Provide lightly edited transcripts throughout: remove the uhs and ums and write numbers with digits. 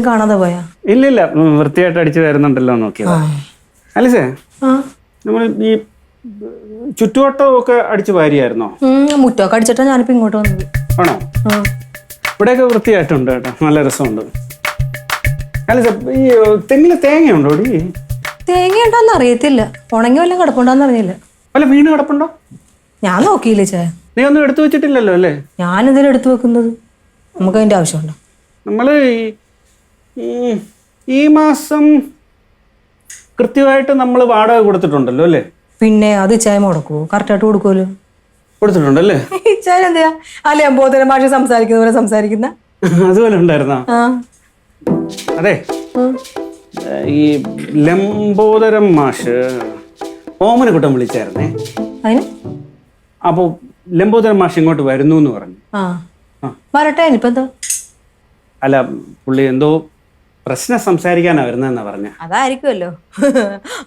കാണാതെ പോയാ? ഇല്ലില്ല, വൃത്തിയായിട്ട് അടിച്ചു വരുന്നുണ്ടല്ലോ നോക്കിയതാ. അലിസേ, നമ്മൾ ഈ ചുറ്റുവട്ടം ഒക്കെ അടിച്ചു വാരിയായിരുന്നോ? മുറ്റമൊക്കെ അടിച്ചിട്ടാ ഞാനിപ്പോ ഇങ്ങോട്ട് വന്നത്. ആണോ? ഇവിടെയൊക്കെ വൃത്തിയായിട്ടുണ്ട് കേട്ടോ, നല്ല രസമുണ്ട്. അലിസ, ഈ തെങ്ങില് തേങ്ങയുണ്ടോ? തേങ്ങ ഉണ്ടോന്ന് അറിയത്തില്ല, ഉണങ്ങി വല്ലതും കിടപ്പുണ്ടോന്ന് അറിയില്ല. വല്ല വീണ് കിടപ്പുണ്ടോ? ഞാൻ നോക്കിയില്ലേ ചേ. നീ ഒന്നും എടുത്തു വെച്ചിട്ടില്ലല്ലോ അല്ലേ? ഞാൻ എന്തിനാ എടുത്തു വെക്കുന്നത്? നമുക്ക് അതിന്റെ ആവശ്യമുണ്ടോ? നമ്മള് ഈ മാസം കൃത്യമായിട്ട് നമ്മൾ വാടക കൊടുത്തിട്ടുണ്ടല്ലോ അല്ലേ? പിന്നെ അത് ഇച്ചായ മുടക്കുവോ? കറക്റ്റായിട്ട് കൊടുക്കുമല്ലോ. കൊടുത്തിട്ടുണ്ടല്ലേ? ഇച്ചായ എന്തിനാ അല്ലെ എമ്പോത്തരം ഭാഷ സംസാരിക്കുന്ന പോലെ സംസാരിക്കുന്ന? അതുപോലെ ഉണ്ടായിരുന്നോ? അതെ, ഈ ലംബോദരം മാഷ് ഓമന കുട്ടം വിളിച്ചായിരുന്നേ. അതിന് അപ്പൊ ലംബോദരം മാഷ് ഇങ്ങോട്ട് വരുന്നു എന്ന് പറഞ്ഞു. വരട്ടെ, ഇനിയിപ്പോ എന്താ? അല്ല, പുള്ളി എന്തോ പ്രശ്നം സംസാരിക്കാനാ വരുന്നതെന്നാ പറഞ്ഞ. അതായിരിക്കുമല്ലോ.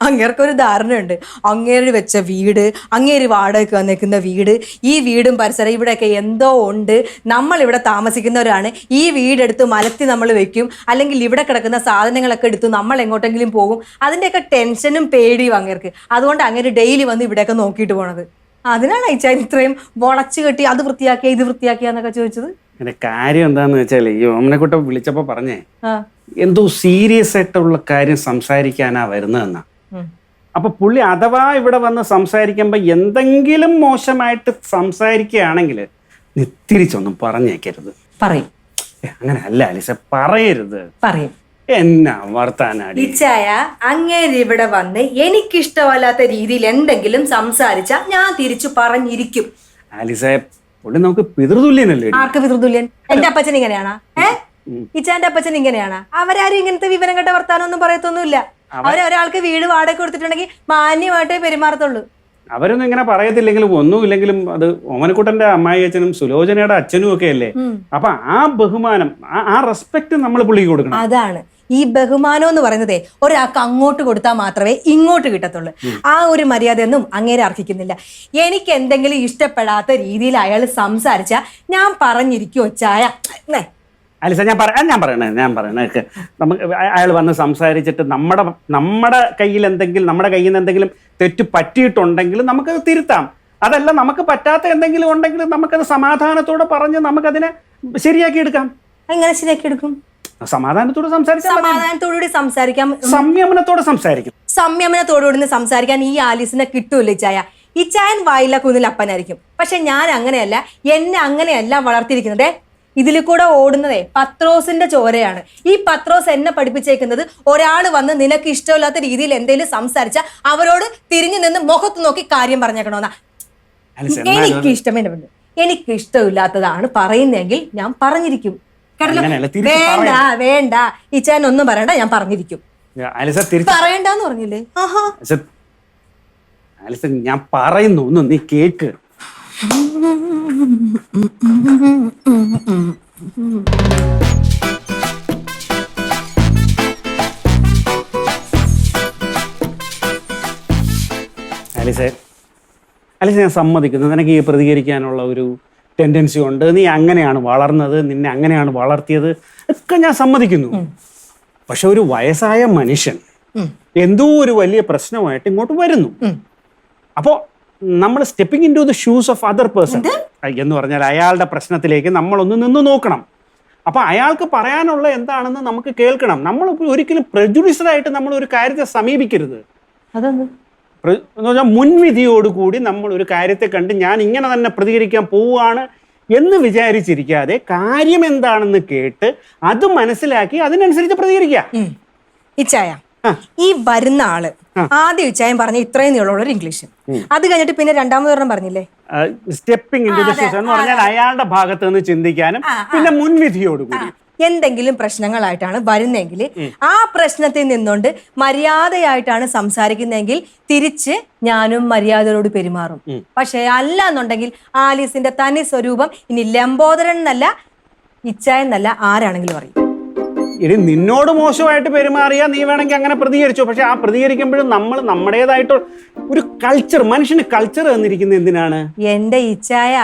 അങ്ങേർക്കൊരു ധാരണയുണ്ട്. അങ്ങേര് വെച്ച വീട്, അങ്ങേര് വാടകയ്ക്ക് വന്നേക്കുന്ന വീട്, ഈ വീടും പരിസരം ഇവിടെയൊക്കെ എന്തോ ഉണ്ട്, നമ്മൾ ഇവിടെ താമസിക്കുന്നവരാണ്, ഈ വീടെടുത്ത് മലത്തി നമ്മൾ വെക്കും, അല്ലെങ്കിൽ ഇവിടെ കിടക്കുന്ന സാധനങ്ങളൊക്കെ എടുത്ത് നമ്മൾ എങ്ങോട്ടെങ്കിലും പോകും. അതിൻ്റെയൊക്കെ ടെൻഷനും പേടിയും അങ്ങേർക്ക്. അതുകൊണ്ട് അങ്ങേര് ഡെയിലി വന്ന് ഇവിടെയൊക്കെ നോക്കിയിട്ട് പോണത്. അതിനാണ് അയച്ചാൽ ഇത്രയും വളച്ചു കെട്ടി അത് വൃത്തിയാക്കിയ ഇത് വൃത്തിയാക്കിയാന്നൊക്കെ ചോദിച്ചത്. എന്റെ കാര്യം എന്താന്ന് വെച്ചാൽ, ഈ ഓമനക്കുട്ട വിളിച്ചപ്പോ പറഞ്ഞേ എന്തോ സീരിയസ് ആയിട്ടുള്ള കാര്യം സംസാരിക്കാനാ വരുന്നതെന്നാ. അപ്പൊ പുള്ളി അഥവാ ഇവിടെ വന്ന് സംസാരിക്കുമ്പോ എന്തെങ്കിലും മോശമായിട്ട് സംസാരിക്കുകയാണെങ്കിൽ നീ തിരിച്ചൊന്നും പറഞ്ഞേക്കരുത്. പറയും. അങ്ങനെ അല്ല അലിസ, പറയരുത്. പറയും. എന്നാ വർത്താനാടി ഇച്ചായ, അങ്ങേര് ഇവിടെ വന്ന് എനിക്കിഷ്ടമല്ലാത്ത രീതിയിൽ എന്തെങ്കിലും സംസാരിച്ച ഞാൻ തിരിച്ചു പറഞ്ഞിരിക്കും. ആലിസ, പുള്ളി നമുക്ക് പിതൃതുല്യനല്ലേ? ആർക്ക് പിതൃതുല്യൻ? എന്റെ അപ്പച്ചൻ ഇങ്ങനെയാണാ? ഇച്ചാന്റെ അപ്പച്ചൻ ഇങ്ങനെയാണാ? അവരാരും ഇങ്ങനത്തെ വിവരം കേട്ട വർത്താനൊന്നും പറയത്തൊന്നുമില്ല. അവരൊരാൾക്ക് വീട് വാടക കൊടുത്തിട്ടുണ്ടെങ്കിൽ മാന്യമായിട്ടേ പെരുമാറത്തുള്ളൂ. അവരൊന്നും ഇങ്ങനെ പറയത്തില്ലെങ്കിലും ഒന്നുമില്ലെങ്കിലും അത് ഓമനക്കുട്ടന്റെ അമ്മായി അച്ഛനും സുലോചനയുടെ അച്ഛനും ഒക്കെ അല്ലേ. അപ്പൊ ആ ബഹുമാനം, ആ റെസ്പെക്ട് നമ്മൾ പുള്ളിക്ക് കൊടുക്കണം. അതാണ് ഈ ബഹുമാനം എന്ന് പറയുന്നതേ. ഒരാൾക്ക് അങ്ങോട്ട് കൊടുത്താൽ മാത്രമേ ഇങ്ങോട്ട് കിട്ടത്തുള്ളൂ. ആ ഒരു മര്യാദയൊന്നും അങ്ങേരെ അർഹിക്കുന്നില്ല. എനിക്ക് എന്തെങ്കിലും ഇഷ്ടപ്പെടാത്ത രീതിയിൽ അയാൾ സംസാരിച്ചാൽ ഞാൻ പറഞ്ഞിരിക്കുവോ ചായ? അലിസ, ഞാൻ പറയണേ നമുക്ക് അയാൾ വന്ന് സംസാരിച്ചിട്ട് നമ്മുടെ കയ്യിൽ നിന്ന് എന്തെങ്കിലും തെറ്റ് പറ്റിയിട്ടുണ്ടെങ്കിൽ നമുക്കത് തിരുത്താം. അതല്ല, നമുക്ക് പറ്റാത്ത എന്തെങ്കിലും ഉണ്ടെങ്കിൽ നമുക്കത് സമാധാനത്തോടെ പറഞ്ഞ് നമുക്കതിനെ ശരിയാക്കി എടുക്കാം. എങ്ങനെ ശരിയാക്കി എടുക്കും? സമാധാനത്തോടെ സമാധാനത്തോടുകൂടി സംസാരിക്കാം, സംയമനത്തോടെ സംസാരിക്കും. സംയമനത്തോടുകൂടി സംസാരിക്കാൻ ഈ ആലീസിനെ കിട്ടൂല്ലേ ചായ? ഈ ചായൻ വായില കുന്നിൽ അപ്പനായിരിക്കും. പക്ഷെ ഞാൻ അങ്ങനെയല്ല, എന്നെ അങ്ങനെയല്ല വളർത്തിയിരിക്കുന്നത്. ഇതിൽ കൂടെ ഓടുന്നതേ പത്രോസിന്റെ ചോരയാണ്. ഈ പത്രോസ് എന്നെ പഠിപ്പിച്ചേക്കുന്നത് ഒരാൾ വന്ന് നിനക്ക് ഇഷ്ടമില്ലാത്ത രീതിയിൽ എന്തെങ്കിലും സംസാരിച്ച അവരോട് തിരിഞ്ഞു നിന്ന് മുഖത്ത് നോക്കി കാര്യം പറഞ്ഞേക്കണമെന്നാ. എനിക്ക് ഇഷ്ടമില്ലാത്തതാണ് പറയുന്നതെങ്കിൽ ഞാൻ പറഞ്ഞിരിക്കും. വേണ്ട വേണ്ട, ഇച്ചാൻ ഒന്നും പറയണ്ട, ഞാൻ പറഞ്ഞിരിക്കും. പറയണ്ടെന്ന് പറഞ്ഞില്ലേ? ഞാൻ പറയുന്നു, ഒന്ന് നീ കേക്ക്. അലിസ, ഞാൻ സമ്മതിക്കുന്നു, നിനക്ക് ഈ പ്രതികരിക്കാനുള്ള ഒരു ടെൻഡൻസി ഉണ്ട്. നീ അങ്ങനെയാണ് വളർന്നത്, നിന്നെ അങ്ങനെയാണ് വളർത്തിയത് ഒക്കെ ഞാൻ സമ്മതിക്കുന്നു. പക്ഷെ ഒരു വയസ്സായ മനുഷ്യൻ എന്തോ ഒരു വലിയ പ്രശ്നമായിട്ട് ഇങ്ങോട്ട് വരുന്നു. അപ്പോ നമ്മൾ stepping into the shoes of other person എന്ന് പറഞ്ഞാൽ അയാളുടെ പ്രശ്നത്തിലേക്ക് നമ്മളൊന്ന് നിന്ന് നോക്കണം. അപ്പൊ അയാൾക്ക് പറയാനുള്ള എന്താണെന്ന് നമുക്ക് കേൾക്കണം. നമ്മൾ ഒരിക്കലും പ്രജുഡിസ്ഡ് ആയിട്ട് നമ്മൾ ഒരു കാര്യത്തെ സമീപിക്കരുത്. എന്ന് പറഞ്ഞാൽ മുൻവിധിയോടുകൂടി നമ്മൾ ഒരു കാര്യത്തെ കണ്ട് ഞാൻ ഇങ്ങനെ തന്നെ പ്രതികരിക്കാൻ പോവുകയാണ് എന്ന് വിചാരിച്ചിരിക്കാതെ കാര്യം എന്താണെന്ന് കേട്ട് അത് മനസ്സിലാക്കി അതിനനുസരിച്ച് പ്രതികരിക്കുക. ഇച്ചായ, ഈ വരുന്ന ആള് ആദ്യം ഇച്ചായം പറഞ്ഞ ഇത്രയും നീളമുള്ള ഇംഗ്ലീഷ്, അത് കഴിഞ്ഞിട്ട് പിന്നെ രണ്ടാമതൊരെണ്ണം പറഞ്ഞില്ലേ, stepping into the shoes എന്ന് പറഞ്ഞാൽ അയാളുടെ ഭാഗത്ത് നിന്ന് ചിന്തിക്കാനും പിന്നെ മുൻവിധിയോടുകൂടി എന്തെങ്കിലും പ്രശ്നങ്ങളായിട്ടാണ് വരുന്നെങ്കിൽ ആ പ്രശ്നത്തിൽ നിന്നുകൊണ്ട് മര്യാദയായിട്ടാണ് സംസാരിക്കുന്നതെങ്കിൽ തിരിച്ച് ഞാനും മര്യാദയോട് പെരുമാറും. പക്ഷെ അല്ല എന്നുണ്ടെങ്കിൽ ആലീസിന്റെ തനി സ്വരൂപം ഇനി ലംബോദരൻ എന്നല്ല, ഇച്ചായെന്നല്ല, ആരാണെങ്കിലും അറിയും. ഇനി നിന്നോട് മോശമായിട്ട് പെരുമാറിയാ നീ വേണമെങ്കിൽ അങ്ങനെ പ്രതികരിച്ചോ. പക്ഷെ ആ പ്രതികരിക്കുമ്പോഴും നമ്മൾ നമ്മുടേതായിട്ട് ഒരു കൾച്ചർ, മനുഷ്യന് കൾച്ചർ തന്നിരിക്കുന്നത് എന്തിനാണ്? എന്റെ ഇച്ഛായ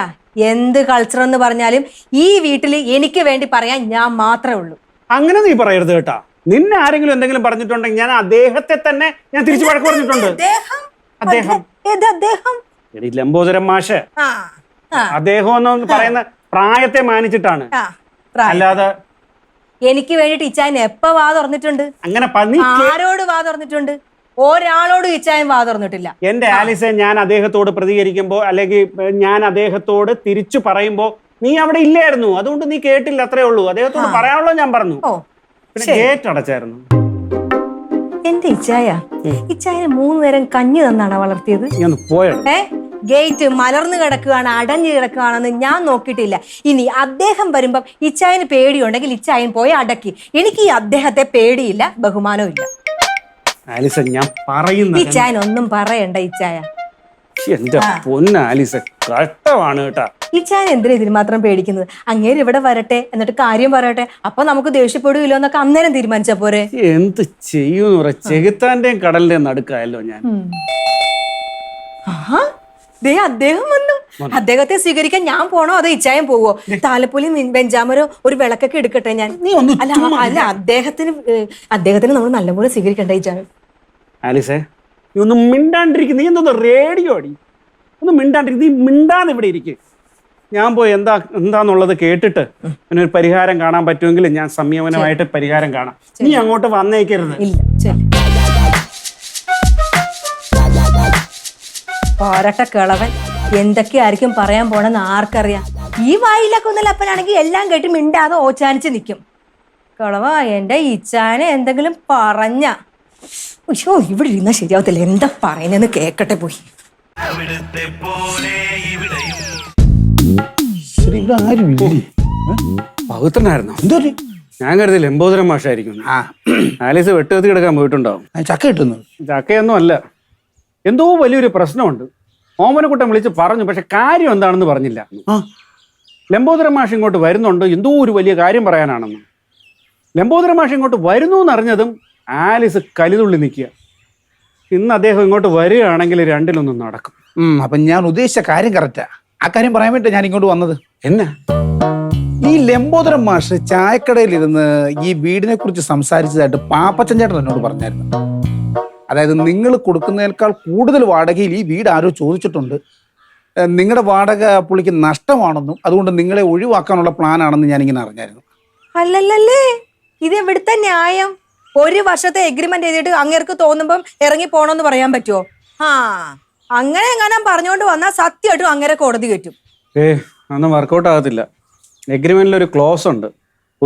എന്ത് കൾച്ചർ എന്ന് പറഞ്ഞാലും ഈ വീട്ടിൽ എനിക്ക് വേണ്ടി പറയാൻ ഞാൻ മാത്രമേ ഉള്ളൂ. അങ്ങനെ നീ പറയരുത് കേട്ടാ. നിന്നെ ആരെങ്കിലും എന്തെങ്കിലും പറഞ്ഞിട്ടുണ്ടെങ്കിൽ ഞാൻ അദ്ദേഹത്തെ തന്നെ ഞാൻ തിരിച്ചു വഴക്ക് പറഞ്ഞിട്ടുണ്ട്. അദ്ദേഹം എടി ലംബോദരൻ മാഷ്, അദ്ദേഹം എന്ന് പറയുന്ന പ്രായത്തെ മാനിച്ചിട്ടാണ്, അല്ലാതെ എനിക്ക് വേണ്ടിട്ട് ഇച്ചായൻ എപ്പ വാ തുറന്നിട്ടുണ്ട്? അങ്ങനെ ആരോട് വാ തുറന്നിട്ടുണ്ട്? ഒരാളോട് ഇച്ചായൻ വാ തുറന്നിട്ടില്ല. എന്റെ ആലിസെ, ഞാൻ അദ്ദേഹത്തോട് പ്രതികരിക്കുമ്പോ അല്ലെങ്കിൽ ഞാൻ അദ്ദേഹത്തോട് തിരിച്ചു പറയുമ്പോ നീ അവിടെ ഇല്ലായിരുന്നു, അതുകൊണ്ട് നീ കേട്ടില്ല, അത്രേ ഉള്ളൂ. അദ്ദേഹത്തോട് പറയാനുള്ളത് ഞാൻ പറഞ്ഞു. പിന്നെ ഗേറ്റ് അടച്ചായിരുന്നു. എന്റെ ഇച്ചായന് 3 നേരം കഞ്ഞി തന്നാണ് വളർത്തിയത്. ഗേറ്റ് മലർന്നു കിടക്കുകയാണ്, അടഞ്ഞു കിടക്കുകയാണെന്ന് ഞാൻ നോക്കിയിട്ടില്ല. ഇനി അദ്ദേഹം വരുമ്പം ഇച്ചായന് പേടിയുണ്ടെങ്കിൽ ഇച്ചായൻ പോയി അടക്കി. എനിക്ക് ഈ അദ്ദേഹത്തെ പേടിയില്ല, ബഹുമാനവും ഇല്ല. ഞാൻ പറയുന്ന ഇച്ചായൻ ഒന്നും പറയണ്ട. ഇച്ചായ എന്റെ പൊന്ന ആലിസ, കഷ്ടമാണ് കേട്ടാ. ഇച്ചായൻ എന്തിനാ ഇതിന് മാത്രം പേടിക്കുന്നത്? അങ്ങേര് ഇവിടെ വരട്ടെ, എന്നിട്ട് കാര്യം പറയട്ടെ, അപ്പൊ നമുക്ക് ദേഷ്യപ്പെടുകയില്ലോ എന്നൊക്കെ അന്നേരം തീരുമാനിച്ച പോരെ. എന്ത് ചെയ്യൂന്ന് പറയാ, ചെകുത്താന്റെയും കടലിന്റെയും നടുക്കായല്ലോ ഞാൻ. അദ്ദേഹം വന്നു. അദ്ദേഹത്തെ സ്വീകരിക്കാൻ ഞാൻ പോണോ അതോ ഇച്ചായൻ പോവോ? താലപ്പൊലി ബെഞ്ചാമരോ ഒരു വിളക്കൊക്കെ എടുക്കട്ടെ ഞാൻ. അല്ല അദ്ദേഹത്തിന് നമ്മൾ നല്ലപോലെ സ്വീകരിക്കണ്ടേ ഇച്ചായൻ? ആലിസേ, നീ ഒന്നും മിണ്ടാണ്ടിരിക്കും. നീ എന്തോന്ന് റേഡിയോ അടി, ഒന്നും മിണ്ടാണ്ടിരിക്കും. നീ മിണ്ടാന്ന് ഇവിടെ ഇരിക്കും. ഞാൻ പോയി എന്താന്നുള്ളത് കേട്ടിട്ട് ഒരു പരിഹാരം കാണാൻ പറ്റുമെങ്കിൽ ഞാൻ സംയമനമായിട്ട് പരിഹാരം കാണാം. നീ അങ്ങോട്ട് വന്നേക്കരുത്. പോരട്ടെ കിളവൻ, എന്തൊക്കെയായിരിക്കും പറയാൻ പോണെന്ന് ആർക്കറിയാം. ഈ വായിലൊക്കെ ഒന്നല്ലപ്പനാണെങ്കിൽ എല്ലാം കേട്ട് മിണ്ടാതെ ഓച്ചാനിച്ച് നിൽക്കും. കിളവ എന്റെ ഇച്ചാനെ എന്തെങ്കിലും പറഞ്ഞ ഇവിടെ ഇരുന്നാ ശരിയാവത്തില്ല. എന്താ പറയുന്നെന്ന് കേക്കട്ടെ പോയി. പവിത്രനായിരുന്നു. എന്തോ ഞാൻ കരുതി ലംബോദരൻ മാഷായിരിക്കും. ആലീസ് വെട്ടുകത്തി കിടക്കാൻ പോയിട്ടുണ്ടാവും. ചക്ക കിട്ടുന്നു. ചക്കയൊന്നും അല്ല, എന്തോ വലിയൊരു പ്രശ്നമുണ്ട്. ഓമനക്കുട്ടൻ വിളിച്ച് പറഞ്ഞു, പക്ഷെ കാര്യം എന്താണെന്ന് പറഞ്ഞില്ല. ലംബോദരൻ മാഷ് ഇങ്ങോട്ട് വരുന്നുണ്ട്, എന്തോ ഒരു വലിയ കാര്യം പറയാനാണെന്ന്. ലംബോദരൻ മാഷ് ഇങ്ങോട്ട് വരുന്നു എന്നറിഞ്ഞതും ആലിസ് കലിതുള്ളി നിൽക്കുക. ഇന്ന് അദ്ദേഹം ഇങ്ങോട്ട് വരികയാണെങ്കിൽ രണ്ടിലൊന്നും നടക്കും. അപ്പം ഞാൻ ഉദ്ദേശിച്ച കാര്യം കറക്റ്റാ. ആ കാര്യം പറയാൻ വേണ്ടി ഞാൻ ഇങ്ങോട്ട് വന്നത്. എന്നാ, ഈ ലംബോദരൻ മാഷ് ചായക്കടയിലിരുന്ന് ഈ വീടിനെ കുറിച്ച് സംസാരിച്ചതായിട്ട് പാപ്പച്ചൻ ചേട്ടൻ എന്നോട് പറഞ്ഞായിരുന്നു. അതായത് നിങ്ങൾ കൊടുക്കുന്നതിനേക്കാൾ കൂടുതൽ വാടകയിൽ ഈ വീട് ആരോ ചോദിച്ചിട്ടുണ്ട്, നിങ്ങളുടെ വാടക പുള്ളിക്ക് നഷ്ടമാണെന്നും അതുകൊണ്ട് നിങ്ങളെ ഒഴിവാക്കാനുള്ള പ്ലാനാണെന്ന് ഞാനിങ്ങനെ അറിഞ്ഞായിരുന്നു. അല്ലല്ലേ, ഇത് എവിടുത്തെ ന്യായം? 1 വർഷത്തെ എഗ്രിമെന്റ് ചെയ്തിട്ട് അങ്ങേർക്ക് തോന്നുമ്പം ഇറങ്ങി പോണോന്ന് പറയാൻ പറ്റുമോ? അങ്ങനെ എങ്ങനെ പറഞ്ഞുകൊണ്ട് വന്നാൽ സത്യമായിട്ടും അങ്ങനെ കോടതി കയറ്റും. അതൊന്നും വർക്കൗട്ട് ആകത്തില്ല. എഗ്രിമെന്റിൽ ഒരു ക്ലോസ് ഉണ്ട്.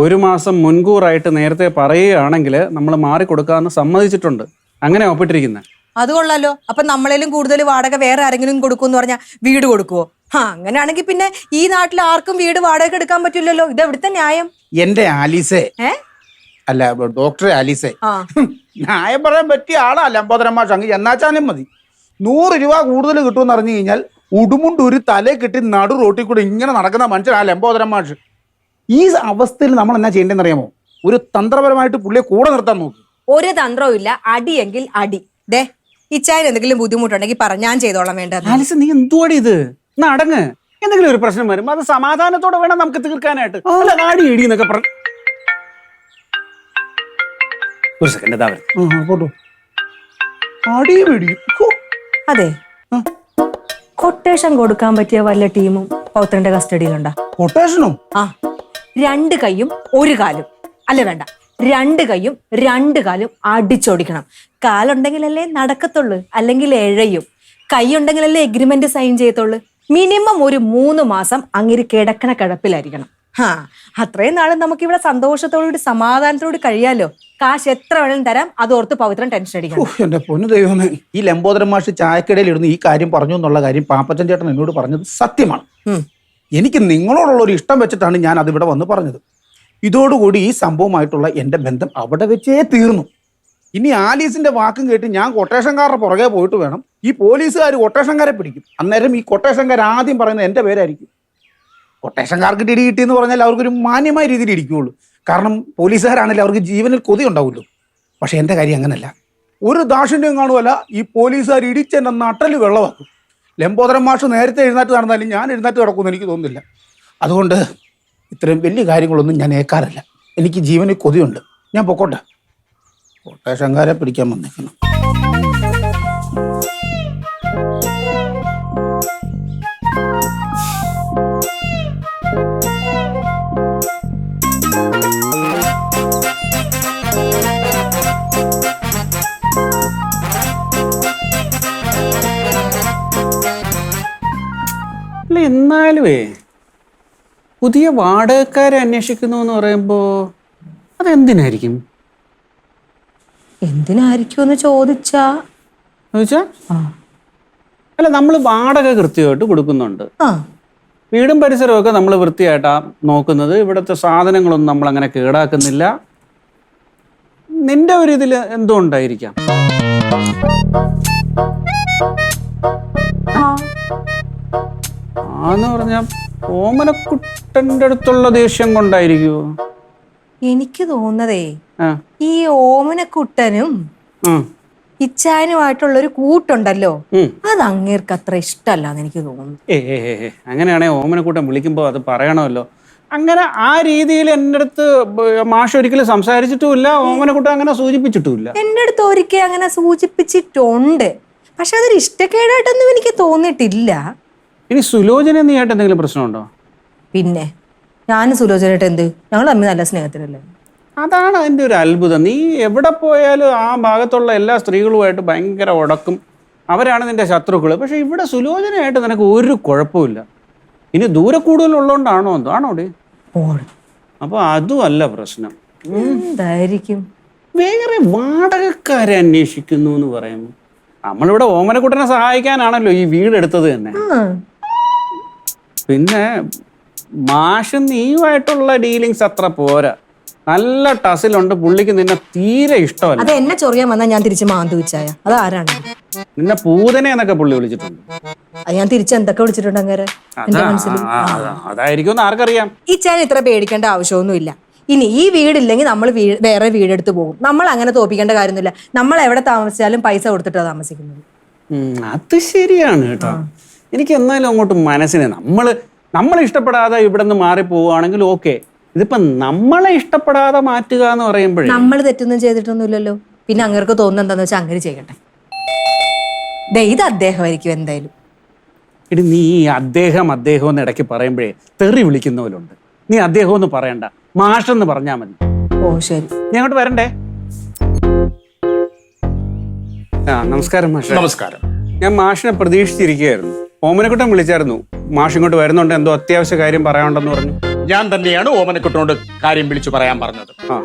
1 മാസം മുൻകൂറായിട്ട് നേരത്തെ പറയുകയാണെങ്കിൽ നമ്മൾ മാറിക്കൊടുക്കാമെന്ന് സമ്മതിച്ചിട്ടുണ്ട്. അങ്ങനെ ഒപ്പിട്ടിരിക്കുന്നത്. അത് കൊള്ളാലോ. അപ്പൊ നമ്മളേലും കൂടുതൽ വാടക വേറെ ആരെങ്കിലും കൊടുക്കുമെന്ന് പറഞ്ഞാൽ വീട് കൊടുക്കുവോ? അങ്ങനെയാണെങ്കിൽ പിന്നെ ഈ നാട്ടിൽ ആർക്കും വീട് വാടക എടുക്കാൻ പറ്റില്ലല്ലോ. ഇത് എവിടുത്തെ ന്യായം? എന്റെ ആലീസേ, അല്ല ഡോക്ടറെ ആലീസേ, ന്യായം പറയാൻ പറ്റിയ ആളാ ലംബോദരൻ മാഷ്. അങ്ങ് എന്നാച്ചാലും മതി. 100 രൂപ കൂടുതൽ കിട്ടുമെന്ന് അറിഞ്ഞു കഴിഞ്ഞാൽ ഉടുമുണ്ട് ഒരു തലേ കെട്ടി നടു റോട്ടിൽ കൂടെ ഇങ്ങനെ നടക്കുന്ന മനുഷ്യനാ ലംബോദരൻ മാഷ്. ഈ അവസ്ഥയിൽ നമ്മൾ എന്നാ ചെയ്യേണ്ടതെന്ന് അറിയാമോ? ഒരു തന്ത്രപരമായിട്ട് പുള്ളിയെ കൂടെ നിർത്താൻ നോക്കി. ഒരു തന്ത്രവും ഇല്ല. അടിയെങ്കിൽ അടി. ദേ, ഇച്ചായൻ എന്തെങ്കിലും ബുദ്ധിമുട്ടുണ്ടെങ്കിൽ ഞാൻ ചെയ്തോളാം. വേണ്ടത് ആലിസ്, നീ എന്തുവാടി ഇത്? നടങ്ങ്. എന്തെങ്കിലും ഒരു പ്രശ്നം വരും അത് സമാധാനത്തോടെ വേണം നമുക്ക് തീർക്കാനായിട്ട്. അടി ഇടി എന്നൊക്കെ പറഞ്ഞു. ഒരു സെക്കൻഡ് അതെ, കൊട്ടേഷൻ കൊടുക്കാൻ പറ്റിയ വല്ല ടീമും പൗത്രന്റെ കസ്റ്റഡിയിലുണ്ടോ? കൊട്ടേഷനോ? 2 കൈയും 1 കാലും. അല്ല വേണ്ട, 2 കൈയും 2 കാലും അടിച്ചോടിക്കണം. കാലുണ്ടെങ്കിലല്ലേ നടക്കത്തുള്ളൂ, അല്ലെങ്കിൽ എഴയും. കൈ ഉണ്ടെങ്കിലല്ലേ എഗ്രിമെന്റ് സൈൻ ചെയ്യത്തുള്ളൂ. മിനിമം ഒരു 3 മാസം അങ്ങനെ കിടക്കണ കിടപ്പിലായിരിക്കണം. അത്രയും നാളും നമുക്കിവിടെ സന്തോഷത്തോടുകൂടി സമാധാനത്തോടുകൂടി കഴിയാലോ. കാശ് എത്ര വേണമെങ്കിലും തരാം. അതോർത്ത് പവിത്രൻ ടെൻഷൻ അടിക്കണം. എന്റെ പൊന്നു ദൈവമേ, ഈ ലംബോദരൻ മാഷ് ചായക്കടയിൽ ഇരുന്ന് ഈ കാര്യം പറഞ്ഞു എന്നുള്ള കാര്യം പാപ്പച്ചൻ ചേട്ടൻ എന്നോട് പറഞ്ഞത് സത്യമാണ്. എനിക്ക് നിങ്ങളോടുള്ള ഒരു ഇഷ്ടം വെച്ചിട്ടാണ് ഞാൻ അതിവിടെ വന്ന് പറഞ്ഞത്. ഇതോടുകൂടി ഈ സംഭവമായിട്ടുള്ള എന്റെ ബന്ധം അവിടെ വെച്ചേ തീർന്നു. ഇനി ആലീസിന്റെ വാക്കും കേട്ട് ഞാൻ കൊട്ടേഷൻകാരുടെ പുറകെ പോയിട്ട് വേണം. ഈ പോലീസുകാർ കൊട്ടേഷൻകാരെ പിടിക്കും. അന്നേരം ഈ കൊട്ടേഷൻകാർ ആദ്യം പറയുന്നത് എന്റെ പേരായിരിക്കും. കൊട്ടേഷൻകാർക്ക് ടിടി കിട്ടിയെന്ന് പറഞ്ഞാൽ അവർക്കൊരു മാന്യമായ രീതിയിൽ ഇരിക്കുകയുള്ളൂ. കാരണം പോലീസുകാരാണല്ലോ, അവർക്ക് ജീവനിൽ കൊതി ഉണ്ടാവുമല്ലോ. പക്ഷെ എൻ്റെ കാര്യം അങ്ങനല്ല. ഒരു ദാക്ഷിണ്യം കാണുമല്ല, ഈ പോലീസുകാർ ഇടിച്ചെന്നെ നട്ടല് വെള്ളമാക്കും. ലംബോദരൻ മാഷ് നേരത്തെ എഴുന്നേറ്റ് നടന്നാലും ഞാൻ എഴുന്നേറ്റ് കിടക്കുമെന്ന് എനിക്ക് തോന്നുന്നില്ല. അതുകൊണ്ട് ഇത്രയും വലിയ കാര്യങ്ങളൊന്നും ഞാൻ ഏൽക്കാറില്ല. എനിക്ക് ജീവനിൽ കൊതിയുണ്ട്. ഞാൻ പൊക്കോട്ടെ. കോട്ടയശങ്കാരെ പിടിക്കാൻ വന്നേക്കണം. അല്ല എന്നാലുവേ പുതിയ വാടകക്കാരെ അന്വേഷിക്കുന്നു എന്ന് പറയുമ്പോൾ അതെന്തിനായിരിക്കും? എന്തിനായിരിക്കും ചോദിച്ചാ ചോദിച്ചാ അല്ല, നമ്മൾ വാടക കൃത്യമായിട്ട് കൊടുക്കുന്നുണ്ട്. ആ വീടും പരിസരവും ഒക്കെ നമ്മൾ വൃത്തിയായിട്ടാ നോക്കുന്നത്. ഇവിടുത്തെ സാധനങ്ങളൊന്നും നമ്മൾ അങ്ങനെ കേടാക്കുന്നില്ല. നിന്റെ ഒരു ഇതിൽ എന്തുകൊണ്ടായിരിക്കാം? ആന്ന് പറഞ്ഞ ഓമനക്കുട്ടന്റെ അടുത്തുള്ള ദേഷ്യം കൊണ്ടായിരിക്കുവോ? എനിക്ക് തോന്നതേ ആ ഈ ഓമനക്കുട്ടനും ഉം. ഇച്ചാനുമായിട്ടുള്ള ഒരു കൂട്ടുണ്ടല്ലോ, ഉം. അത് അങ്ങേർക്ക് അത്ര ഇഷ്ടമല്ലാന്ന് എനിക്ക് തോന്നുന്നു. അങ്ങനെയാണെങ്കിൽ ഓമനക്കൂട്ടൻ വിളിക്കുമ്പോൾ അത് പറയണമല്ലോ. അങ്ങനെ ആ രീതിയിൽ എൻ്റെ അടുത്ത് മാഷ് ഒരിക്കലും സംസാരിച്ചിട്ടുമില്ല, ഓമനക്കൂട്ടൻ അങ്ങനെ സൂചിപ്പിച്ചിട്ടുമില്ല. എന്റെ അടുത്ത് ഒരിക്കൽ അങ്ങനെ സൂചിപ്പിച്ചിട്ടുണ്ട്, പക്ഷെ അതൊരു ഇഷ്ടക്കേടായിട്ടൊന്നും എനിക്ക് തോന്നിയിട്ടില്ല. ഇനി സുലോചന നീ ആയിട്ട് എന്തെങ്കിലും പ്രശ്നമുണ്ടോ? പിന്നെ ഞാനും സുലോചനായിട്ട് എന്ത്, ഞങ്ങൾ തമ്മിൽ നല്ല സ്നേഹത്തിലല്ലേ. അതാണ് അതിൻ്റെ ഒരു അത്ഭുതം. നീ എവിടെ പോയാലും ആ ഭാഗത്തുള്ള എല്ലാ സ്ത്രീകളുമായിട്ട് ഭയങ്കര ഉടക്കും, അവരാണ് നിന്റെ ശത്രുക്കൾ. പക്ഷെ ഇവിടെ സുലോചനയായിട്ട് നിനക്ക് ഒരു കുഴപ്പമില്ല. ഇനി ദൂരെ കൂടുതലുള്ളതുകൊണ്ടാണോ എന്തോ ആണോടെ? അപ്പോൾ അതും അല്ല പ്രശ്നം. എന്തായിരിക്കും? വേറെ വാടകക്കാരെ അന്വേഷിക്കുന്നു എന്ന് പറയുമ്പോൾ നമ്മളിവിടെ ഓമനക്കുട്ടനെ സഹായിക്കാനാണല്ലോ ഈ വീടെടുത്തത് തന്നെ. പിന്നെ മാഷ് നീയുമായിട്ടുള്ള ഡീലിങ്സ് അത്ര പോരാ. നല്ല ടസിലുണ്ട് പുള്ളിക്ക്. നിന്നെ തീരെ ഇഷ്ടമല്ല. അത് എന്നെ ചൊറിയാൻ വന്നാൽ ഞാൻ തിരിച്ച് മാന്തു വെച്ചായ അത് ആരാണ്? നിന്നെ പൂതനെ എന്നൊക്കെ പുള്ളി വിളിച്ചിട്ടുണ്ട്. അത് ഞാൻ തിരിച്ച് എന്തൊക്കെ വിളിച്ചിട്ടുണ്ട് അങ്ങനെ എന്റെ മനസ്സിൽ. അതായിരിക്കും ആർക്കറിയാം. ഈ ചാൻ ഇത്ര പേടിക്കേണ്ട ആവശ്യമൊന്നുമില്ല. ഇനി ഈ വീടില്ലെങ്കിൽ നമ്മൾ വേറെ വീടെടുത്ത് പോകും. നമ്മൾ അങ്ങനെ തോപ്പിക്കേണ്ട കാര്യമൊന്നുമില്ല. നമ്മൾ എവിടെ താമസിച്ചാലും പൈസ കൊടുത്തിട്ടാണ് താമസിക്കുന്നത്. അത് ശരിയാണ് കേട്ടോ. എനിക്ക് എന്നാലും അങ്ങോട്ട് മനസ്സിനെ നമ്മളെ ഇഷ്ടപ്പെടാതെ ഇവിടെ നിന്ന് മാറി പോവുകയാണെങ്കിൽ ഓക്കെ. ഇതിപ്പോ നമ്മളെ ഇഷ്ടപ്പെടാതെ മാറ്റുക എന്ന് പറയുമ്പോഴേ നമ്മൾ തെറ്റൊന്നും ചെയ്തിട്ടൊന്നുമില്ലല്ലോ. പിന്നെ അങ്ങേർക്ക് തോന്നുന്നത് എന്താന്ന് വെച്ചാൽ അങ്ങനെ ചെയ്യട്ടെ. ഇത് അദ്ദേഹമായിരിക്കും എന്തായാലും. ഇനി നീ അദ്ദേഹം എന്ന് ഇടയ്ക്ക് പറയുമ്പോഴേ തെറി വിളിക്കുന്നവരുണ്ട്. നീ അദ്ദേഹം എന്ന് പറയണ്ട, മാഷെന്ന് പറഞ്ഞാൽ മതി. ഓ ശരി, ഞാൻ അങ്ങോട്ട് വരണ്ടേ? നമസ്കാരം മാഷ്. നമസ്കാരം. ഞാൻ മാഷിനെ പ്രതീക്ഷിച്ചിരിക്കുകയായിരുന്നു. ഓമനക്കുട്ടൻ വിളിച്ചായിരുന്നു, മാഷ് ഇങ്ങോട്ട് വരുന്നുണ്ട്, എന്തോ അത്യാവശ്യ കാര്യം പറയാനുണ്ടെന്ന് പറഞ്ഞു. ഞാൻ തന്നെയാണ് ഓമനക്കുട്ടനോട് കാര്യം വിളിച്ചു പറയാൻ പറഞ്ഞത്.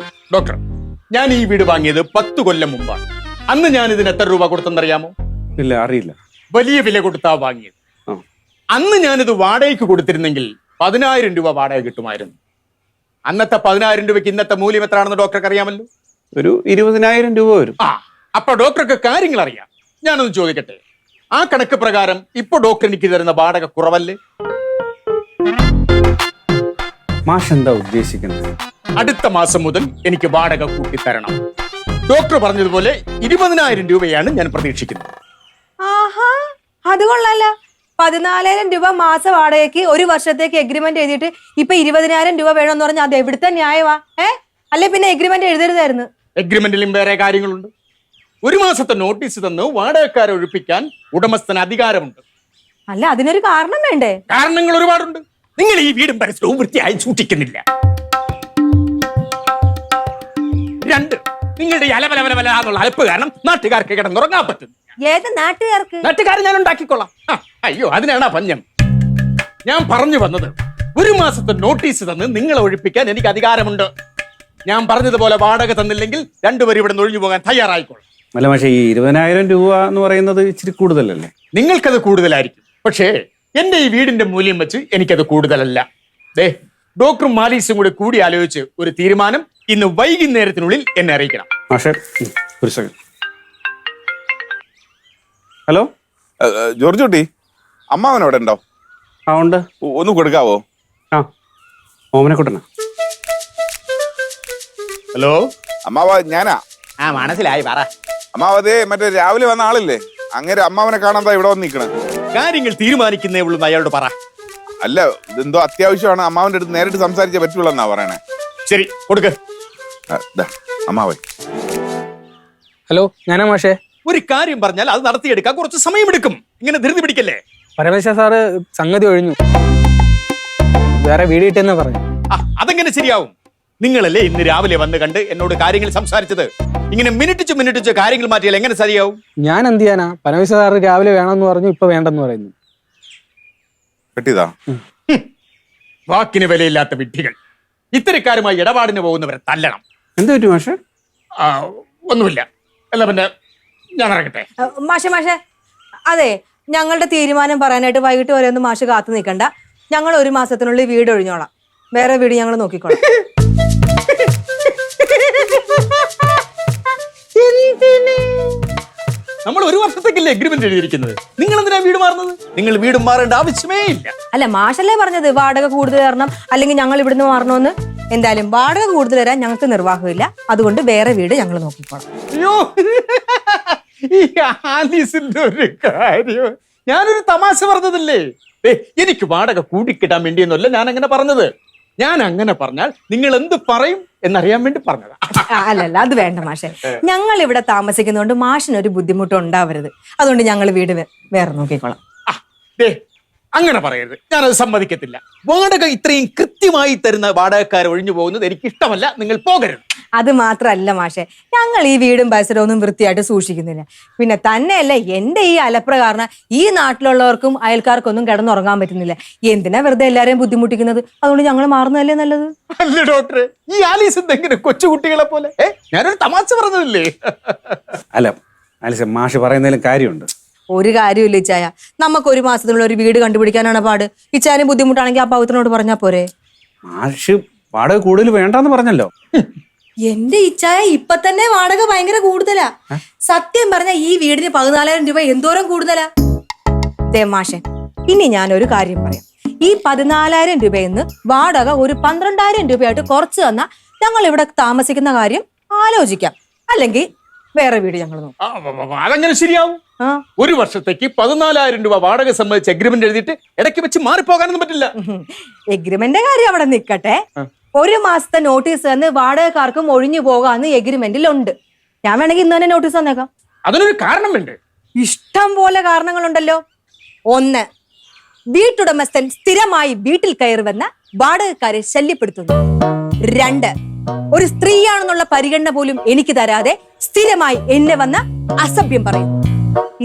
ഡോക്ടർ, ഞാൻ ഈ വീട് വാങ്ങിയത് 10 കൊല്ലം മുമ്പാണ്. അന്ന് ഞാൻ ഇതിന് എത്ര രൂപ കൊടുത്തെന്നറിയാമോ? ഇല്ല, അറിയില്ല. വലിയ വില കൊടുത്താ വാങ്ങിയത്. അന്ന് ഞാനിത് വാടകയ്ക്ക് കൊടുത്തിരുന്നെങ്കിൽ 10,000 രൂപ വാടക കിട്ടുമായിരുന്നു. അന്നത്തെ 10,000 രൂപയ്ക്ക് ഇന്നത്തെ മൂല്യം എത്രയാണെന്ന് ഡോക്ടർക്ക് അറിയാമല്ലോ. ഒരു 20,000 രൂപ വരും. അപ്പൊ ഡോക്ടർക്ക് കാര്യങ്ങൾ അറിയാം. ഞാനൊന്ന് ചോദിക്കട്ടെ, ആ കണക്ക് പ്രകാരം ഇപ്പൊ ഡോക്ടർ എനിക്ക് തരുന്ന വാടക കുറവല്ലേ? മാഷ് എന്താ ഉദ്ദേശിക്കുന്നത്? അടുത്ത മാസം മുതൽ എനിക്ക് വാടക കൂട്ടിത്തരണം. ഡോക്ടർ പറഞ്ഞതുപോലെ 20,000 രൂപയാണ് ഞാൻ പ്രതീക്ഷിക്കുന്നത്. ആഹാ, അത് കൊള്ളാല. 14,000 രൂപ മാസ വാടകയ്ക്ക് 1 വർഷത്തേക്ക് എഗ്രിമെന്റ് എഴുതിയിട്ട് ഇപ്പൊ 20,000 രൂപ വേണമെന്ന് പറഞ്ഞാൽ അത് എവിടുത്തെ ന്യായമാ? അല്ലെ പിന്നെ എഗ്രിമെന്റ് എഴുതരുതായിരുന്നു. എഗ്രിമെന്റിലും വേറെ കാര്യങ്ങളുണ്ട്. 1 മാസത്തെ നോട്ടീസ് തന്ന് വാടകക്കാരെ ഒഴിപ്പിക്കാൻ ഉടമസ്ഥന് അധികാരമുണ്ട്. അല്ല, അതിനൊരു കാരണം വേണ്ടേ? കാരണങ്ങൾ ഒരുപാടുണ്ട്. നിങ്ങൾ ഈ വീടും പരിസരവും വൃത്തിയായി സൂക്ഷിക്കുന്നില്ല. 2, നിങ്ങളുടെ അലവലവലവലാന്നുള്ള അലപ്പ് കാരണം നാട്ടുകാർക്ക് കിടന്നുറങ്ങാൻ പറ്റുന്നു. ഏത് നാട്ടുകാർക്ക്? നാട്ടുകാർ ഞാൻ ഉണ്ടാക്കിക്കൊള്ളാം. അയ്യോ, അതിനാണ് പഞ്ഞം. ഞാൻ പറഞ്ഞു വന്നത്, 1 മാസത്തെ നോട്ടീസ് തന്ന് നിങ്ങളെ ഒഴിപ്പിക്കാൻ എനിക്ക് അധികാരമുണ്ട്. ഞാൻ പറഞ്ഞതുപോലെ വാടക തന്നില്ലെങ്കിൽ 2 പേരും ഇവിടെ ഒഴിഞ്ഞു പോകാൻ തയ്യാറായിക്കോളാം. അല്ല, പക്ഷേ ഈ 20,000 രൂപ എന്ന് പറയുന്നത് ഇച്ചിരി കൂടുതലല്ലേ? നിങ്ങൾക്കത് കൂടുതലായിരിക്കും, പക്ഷേ എന്റെ ഈ വീടിന്റെ മൂല്യം വെച്ച് എനിക്കത് കൂടുതലല്ല. ഡോക്ടറും മാലീസും കൂടി ആലോചിച്ച് ഒരു തീരുമാനം ഇന്ന് വൈകുന്നേരത്തിനുള്ളിൽ എന്നെ അറിയിക്കണം. പക്ഷേ ഒരു സെക്കൻഡ്. ഹലോ ജോർജ് കുട്ടി, അമ്മാവൻ അവിടെ ഉണ്ടോ? ഉണ്ട്. ഒന്ന് കൊടുക്കാവോ? ഓമനക്കുട്ടനാ. ഹലോ. അമ്മാവ ഞാനാ. ആ മനസ്സിലായി, പറ. അമ്മാവ അതേ മറ്റേ രാവിലെ വന്ന ആളില്ലേ, അങ്ങനെ അമ്മാവനെ കാണാൻ ഇവിടെ വന്ന് നിൽക്കണ. കാര്യങ്ങൾ തീരുമാനിക്കുന്നേ ഉള്ളൂ അയാളോട് പറ. അല്ല, ഇതെന്തോ അത്യാവശ്യമാണ്, അമ്മാവന്റെ അടുത്ത് നേരിട്ട് സംസാരിച്ചേ പറ്റുള്ളൂ എന്നാ പറയണേ. ശരി, കൊടുക്ക്. അമ്മാവൻ. ഹലോ, ഞാനാ മാഷേ. ഒരു കാര്യം പറഞ്ഞാൽ അത് നടത്തിയെടുക്കാൻ കുറച്ച് സമയമെടുക്കും. ഇങ്ങനെ ധൃതി പിടിക്കല്ലേ. പരമേശ്വര സാറ് സംഗതി ഒഴിഞ്ഞു, വേറെ വീട് കിട്ടിയെന്ന് പറഞ്ഞു. അതെങ്ങനെ ശരിയാവും? നിങ്ങളല്ലേ ഇന്ന് രാവിലെ വന്ന് കണ്ട് എന്നോട് കാര്യങ്ങൾ സംസാരിച്ചത്. ഇങ്ങനെ മിനിറ്റിച്ച് കാര്യങ്ങൾ മാറ്റിയാൽ എങ്ങനെ ശരിയാവും? ഞാൻ എന്ത് ചെയ്യാനാ? പരമേശ്വര സാറ് രാവിലെ വേണമെന്ന് പറഞ്ഞു, ഇപ്പൊ വേണ്ടെന്ന് പറയുന്നു. കിട്ടിയതാ? വാക്കിന് വിലയില്ലാത്ത വിഡ്ഢികൾ. ഇത്തരക്കാരുമായി ഇടപാടിന് പോകുന്നവരെ തല്ലണം. എന്ത് പറ്റും മാഷെ? ഒന്നുമില്ല. അല്ല പിന്നെ ഞാൻ ഇറങ്ങട്ടെ. മാഷെ അതെ, ഞങ്ങളുടെ തീരുമാനം പറയാനായിട്ട് വൈകിട്ട് വരെ ഒന്നും മാഷ് കാത്തു നിൽക്കണ്ട. ഞങ്ങൾ 1 മാസത്തിനുള്ളിൽ വീട് ഒഴിഞ്ഞോളാം. വേറെ വീട് ഞങ്ങൾ നോക്കിക്കോളാം. നമ്മൾ 1 വർഷത്തേക്കല്ലേ എഗ്രിമെന്റ് എഴുതിയിരിക്കുന്നത്. നിങ്ങൾ എന്തിനാ വീട് മാറുന്നത്? നിങ്ങൾ വീട് മാറേണ്ട ആവശ്യമേ ഇല്ല. അല്ല, മാഷല്ലേ പറഞ്ഞത് വാടക കൂടുതൽ തരണം, അല്ലെങ്കിൽ ഞങ്ങൾ ഇവിടുന്ന് മാറണമെന്ന്. എന്തായാലും വാടക കൂടുതൽ തരാൻ ഞങ്ങൾക്ക് നിർവാഹമില്ല. അതുകൊണ്ട് വേറെ വീട് ഞങ്ങൾ നോക്കിക്കോളാം. അയ്യോ, ഈ ആലീസിന്റെ ഒരു കാര്യം ഞാനൊരു തമാശ പറഞ്ഞതല്ലേ. എനിക്ക് വാടക കൂടിക്കിട്ടാൻ വേണ്ടിയെന്നല്ല ഞാൻ അങ്ങനെ പറഞ്ഞത്. ഞാൻ അങ്ങനെ പറഞ്ഞാൽ നിങ്ങൾ എന്ത് പറയും എന്നറിയാൻ വേണ്ടി പറഞ്ഞതാ. അല്ലല്ല, അത് വേണ്ട മാഷെ. ഞങ്ങൾ ഇവിടെ താമസിക്കുന്നതുകൊണ്ട് മാഷിനൊരു ബുദ്ധിമുട്ട് ഉണ്ടാവരുത്. അതുകൊണ്ട് ഞങ്ങൾ വീട് വേറെ നോക്കിക്കോളാം. അങ്ങനെ പറയരുത്, ഞാനത് സമ്മതിക്കത്തില്ല. വാടക ഇത്രയും കൃത്യമായി തരുന്ന വാടകക്കാർ ഒഴിഞ്ഞു പോകുന്നത് എനിക്ക് ഇഷ്ടമല്ല. നിങ്ങൾ പോകരുത്. അത് മാത്രല്ല മാഷെ, ഞങ്ങൾ ഈ വീടും പരിസരവും ഒന്നും വൃത്തിയായിട്ട് സൂക്ഷിക്കുന്നില്ല. പിന്നെ തന്നെയല്ല, എന്റെ ഈ അലപ്ര കാരണം ഈ നാട്ടിലുള്ളവർക്കും അയൽക്കാർക്കൊന്നും കിടന്നുറങ്ങാൻ പറ്റുന്നില്ല. എന്തിനാ വെറുതെ എല്ലാരെയും ബുദ്ധിമുട്ടിക്കുന്നത്? അതുകൊണ്ട് ഞങ്ങൾ മാറുന്നതല്ലേ നല്ലത്. അല്ല ഡോക്ടറെ, ഈ ആലീസ് എന്തെങ്കിലും കൊച്ചുകുട്ടികളെ പോലെ ഞാനൊരു തമാശ പറഞ്ഞതല്ലേ. അല്ല ആലിസ, മാഷ് പറയുന്നതിലും കാര്യമുണ്ട്. ഒരു കാര്യമില്ല ഇച്ചായ. നമുക്ക് 1 മാസത്തിനുള്ള ഒരു വീട് കണ്ടുപിടിക്കാനാണ് പാട്. ഇച്ചാനും ബുദ്ധിമുട്ടാണെങ്കിൽ ആ പവിത്രനോട് പറഞ്ഞാ പോരെ? മാഷ് വാടക കൂടുതൽ വേണ്ടെന്ന് പറഞ്ഞല്ലോ. എന്റെ ഇച്ചായ, ഇപ്പൊ തന്നെ വാടക ഭയങ്കര കൂടുതലാ. സത്യം പറഞ്ഞ ഈ വീടിന് 14,000 രൂപ എന്തോരം കൂടുതലാ. മാഷെ, ഇനി ഞാനൊരു കാര്യം പറയാം. ഈ 14,000 രൂപയെന്ന് വാടക ഒരു 12,000 രൂപയായിട്ട് കുറച്ച് തന്നാ ഞങ്ങൾ ഇവിടെ താമസിക്കുന്ന കാര്യം ആലോചിക്കാം. അല്ലെങ്കിൽ വേറെ വീട് ഞങ്ങൾ നോക്കാം. അതെങ്ങനെ ശരിയാവും? 1 വർഷത്തേക്ക് 14,000 രൂപ വാടക സംബന്ധിച്ച് എഗ്രിമെന്റ് എഴുതിയിട്ട് ഇടയ്ക്ക് വെച്ച് മാറിപ്പോകാനൊന്നും പറ്റില്ല. എഗ്രിമെന്റ് കാര്യം അവിടെ നിൽക്കട്ടെ. 1 മാസത്തെ നോട്ടീസ് തന്ന് വാടകക്കാർക്കും ഒഴിഞ്ഞു പോകാന്ന് എഗ്രിമെന്റിലുണ്ട്. ഞാൻ വേണമെങ്കിൽ ഇന്ന് തന്നെ നോട്ടീസ് തന്നേക്കാം. അതിനൊരു കാരണം വേണ്ടേ? ഇഷ്ടം പോലെ കാരണങ്ങളുണ്ടല്ലോ. 1, വീട്ടുടമസ്ഥൻ സ്ഥിരമായി വീട്ടിൽ കയറി വന്ന വാടകക്കാരെ ശല്യപ്പെടുത്തുന്നു. 2, ഒരു സ്ത്രീയാണെന്നുള്ള പരിഗണന പോലും എനിക്ക് തരാതെ സ്ഥിരമായി എന്നെ വന്ന അസഭ്യം പറയുന്നു.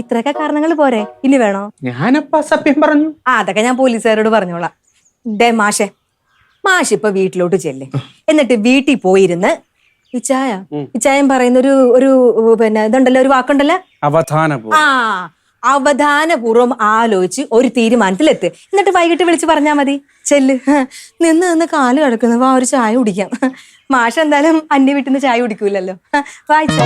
ഇത്രയൊക്കെ കാരണങ്ങൾ പോരെ? ഇനി വേണോ? ഞാനപ്പ അസഭ്യം പറഞ്ഞു. അതൊക്കെ ഞാൻ പോലീസുകാരോട് പറഞ്ഞോളാം. മാഷ് ഇപ്പൊ വീട്ടിലോട്ട് ചെല്ലേ. എന്നിട്ട് വീട്ടിൽ പോയിരുന്ന് ഇച്ചായം പറയുന്ന ഒരു പിന്നെ ഇതുണ്ടല്ലോ, ഒരു വാക്കുണ്ടല്ലോ, അവധാനപൂർവ്വം ആലോചിച്ച് ഒരു തീരുമാനത്തിലെത്ത്. എന്നിട്ട് വൈകിട്ട് വിളിച്ച് പറഞ്ഞാൽ മതി. ചെല്ല്, നിന്ന് കാല് കിടക്കുന്ന ഒരു ചായ കുടിക്കാം. മാഷ് എന്തായാലും അന്യ വീട്ടിൽ നിന്ന് ചായ കുടിക്കൂലല്ലോ. വായിച്ച